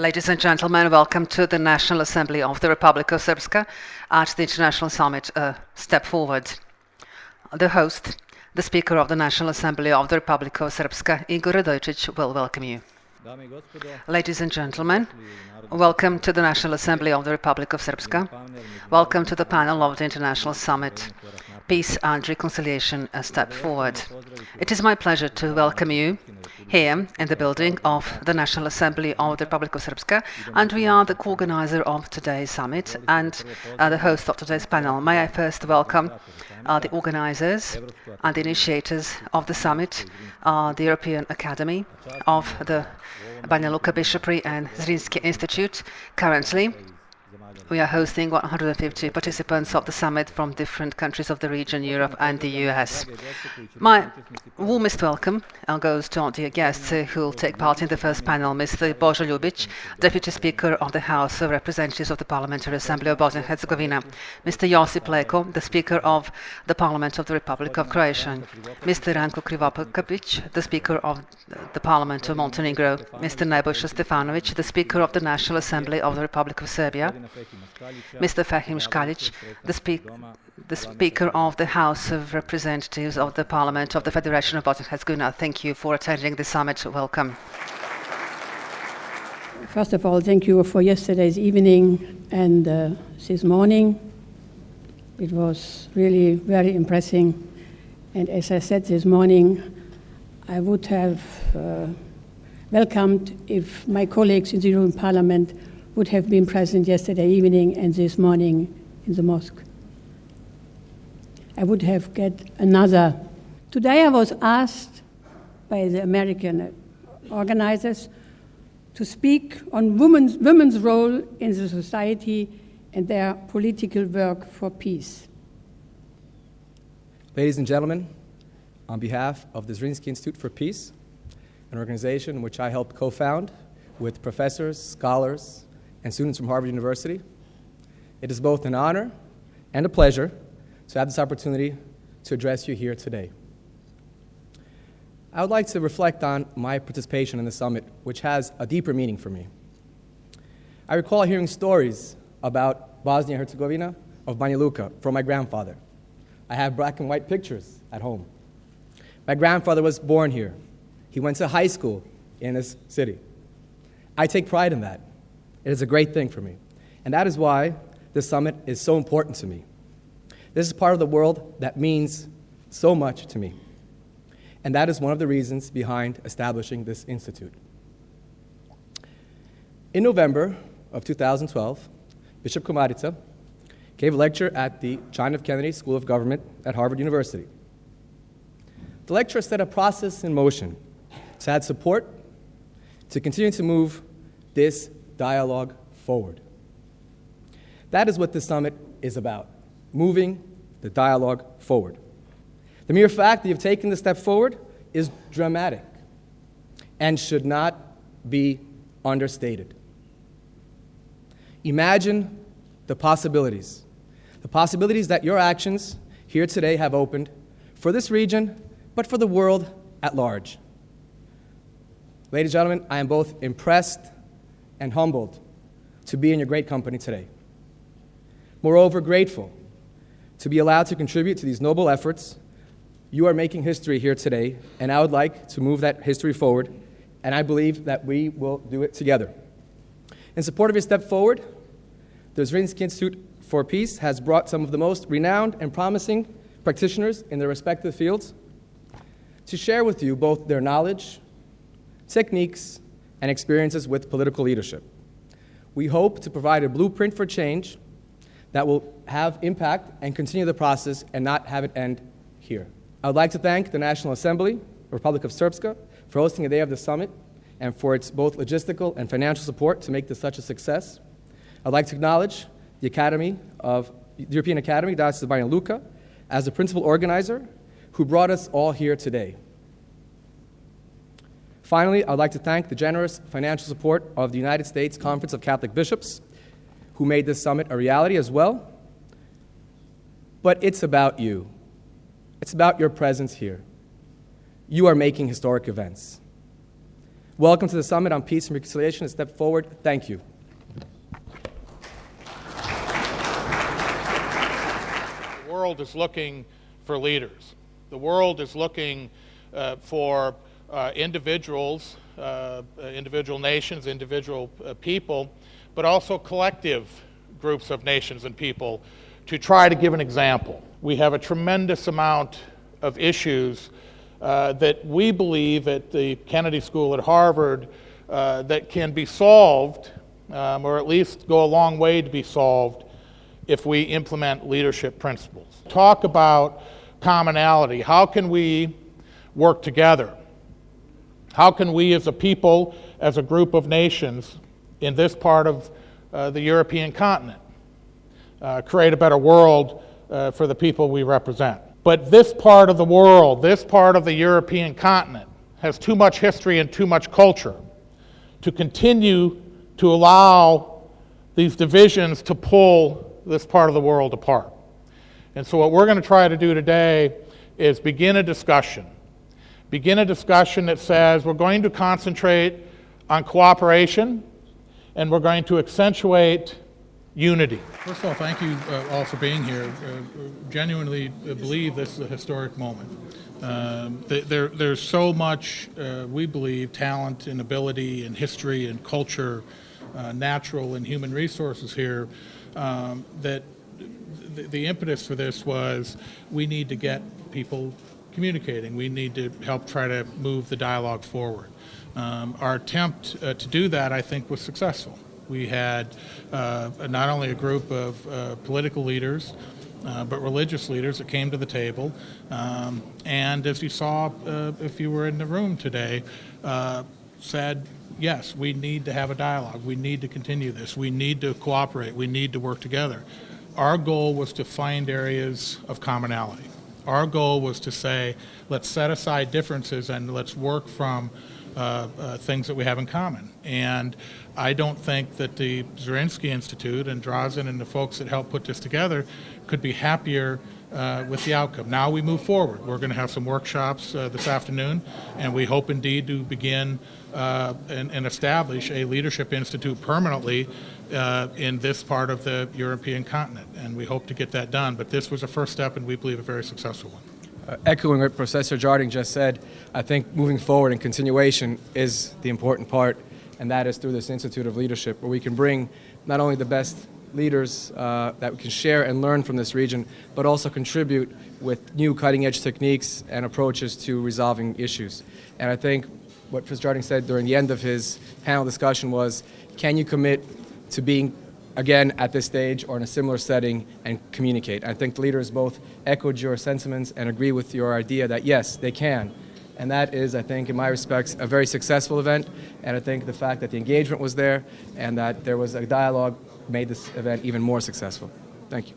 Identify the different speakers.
Speaker 1: Ladies and gentlemen, welcome to the National Assembly of the Republic of Srpska at the International Summit Step Forward. The host, the Speaker of the National Assembly of the Republic of Srpska, Igor Radojčić, will welcome you. Ladies and gentlemen, welcome to the National Assembly of the Republic of Srpska. Welcome to the panel of the International Summit Peace and Reconciliation, a Step Forward. It is my pleasure to welcome you here in the building of the National Assembly of the Republic of Srpska, and we are the co-organizer of today's summit and the host of today's panel. May I first welcome the organizers and the initiators of the summit, the European Academy of the Banja Luka Bishopric and Zrinski Institute. Currently, we are hosting 150 participants of the summit from different countries of the region, Europe and the US. My warmest welcome goes to our dear guests who will take part in the first panel. Mr. Božo Ljubić, Deputy Speaker of the House of Representatives of the Parliamentary Assembly of Bosnia and Herzegovina. Mr. Josip Leko, the Speaker of the Parliament of the Republic of Croatia. Mr. Ranko Krivokapić, the Speaker of the Parliament of Montenegro. Mr. Nebojša Stefanović, the Speaker of the National Assembly of the Republic of Serbia. Mr. Fahim Škalić, the Speaker of the House of Representatives of the Parliament of the Federation of Bosnia and Herzegovina. Thank you for attending the summit. Welcome.
Speaker 2: First of all, thank you for yesterday's evening and this morning. It was really very impressive. And as I said this morning, I would have welcomed if my colleagues in the European Parliament would have been present yesterday evening and this morning in the mosque. I would have get another. Today I was asked by the American organizers to speak on women's role in the society and their political work for peace.
Speaker 3: Ladies and gentlemen, on behalf of the Zrinski Institute for Peace, an organization which I helped co-found with professors, scholars, and students from Harvard University, it is both an honor and a pleasure to have this opportunity to address you here today. I would like to reflect on my participation in the summit, which has a deeper meaning for me. I recall hearing stories about Bosnia and Herzegovina, of Banja Luka, from my grandfather. I have black and white pictures at home. My grandfather was born here. He went to high school in this city. I take pride in that. It is a great thing for me. And that is why this summit is so important to me. This is part of the world that means so much to me. And that is one of the reasons behind establishing this institute. In November of 2012, Bishop Komarica gave a lecture at the John F. Kennedy School of Government at Harvard University. The lecture set a process in motion to add support to continue to move this dialogue forward. That is what this summit is about, moving the dialogue forward. The mere fact that you've taken this step forward is dramatic and should not be understated. Imagine the possibilities that your actions here today have opened for this region, but for the world at large. Ladies and gentlemen, I am both impressed and humbled to be in your great company today. Moreover, grateful to be allowed to contribute to these noble efforts. You are making history here today, and I would like to move that history forward, and I believe that we will do it together. In support of your step forward, the Zrinski Institute for Peace has brought some of the most renowned and promising practitioners in their respective fields to share with you both their knowledge, techniques, and experiences with political leadership. We hope to provide a blueprint for change that will have impact and continue the process and not have it end here. I would like to thank the National Assembly, Republic of Srpska, for hosting a day of the summit and for its both logistical and financial support to make this such a success. I'd like to acknowledge the European Academy, Diocese of Banja Luka, as the principal organizer who brought us all here today. Finally, I'd like to thank the generous financial support of the United States Conference of Catholic Bishops, who made this summit a reality as well. But it's about you. It's about your presence here. You are making historic events. Welcome to the Summit on Peace and Reconciliation. A step forward. Thank you.
Speaker 4: The world is looking for leaders. The world is looking for individuals, individual nations, individual people, but also collective groups of nations and people to try to give an example. We have a tremendous amount of issues that we believe at the Kennedy School at Harvard that can be solved, or at least go a long way to be solved, if we implement leadership principles. Talk about commonality. How can we work together? How can we as a people, as a group of nations in this part of the European continent, create a better world for the people we represent? But this part of the world, this part of the European continent, has too much history and too much culture to continue to allow these divisions to pull this part of the world apart. And so what we're going to try to do today is begin a discussion. Begin a discussion that says we're going to concentrate on cooperation and we're going to accentuate unity.
Speaker 5: First of all, thank you all for being here. Genuinely believe this is a historic moment. There's so much, we believe, talent and ability and history and culture, natural and human resources here, that the impetus for this was we need to get people communicating. We need to help try to move the dialogue forward. Our attempt to do that, I think, was successful. We had not only a group of political leaders, but religious leaders that came to the table. And as you saw, if you were in the room today, said, yes, we need to have a dialogue. We need to continue this. We need to cooperate. We need to work together. Our goal was to find areas of commonality. Our goal was to say, let's set aside differences and let's work from things that we have in common. And I don't think that the Zrinski Institute and Drazen and the folks that helped put this together could be happier with the outcome. Now we move forward. We're going to have some workshops this afternoon, and we hope indeed to begin and establish a leadership institute permanently in this part of the European continent. And we hope to get that done. But this was a first step, and we believe a very successful one.
Speaker 3: Echoing what Professor Jarding just said, I think moving forward and continuation is the important part, and that is through this Institute of Leadership, where we can bring not only the best leaders that we can share and learn from this region, but also contribute with new cutting-edge techniques and approaches to resolving issues. And I think what Professor Jarding said during the end of his panel discussion was, can you commit to being again at this stage or in a similar setting and communicate? I think the leaders both echoed your sentiments and agree with your idea that yes, they can. And that is, I think, in my respects, a very successful event. And I think the fact that the engagement was there and that there was a dialogue made this event even more successful. Thank you.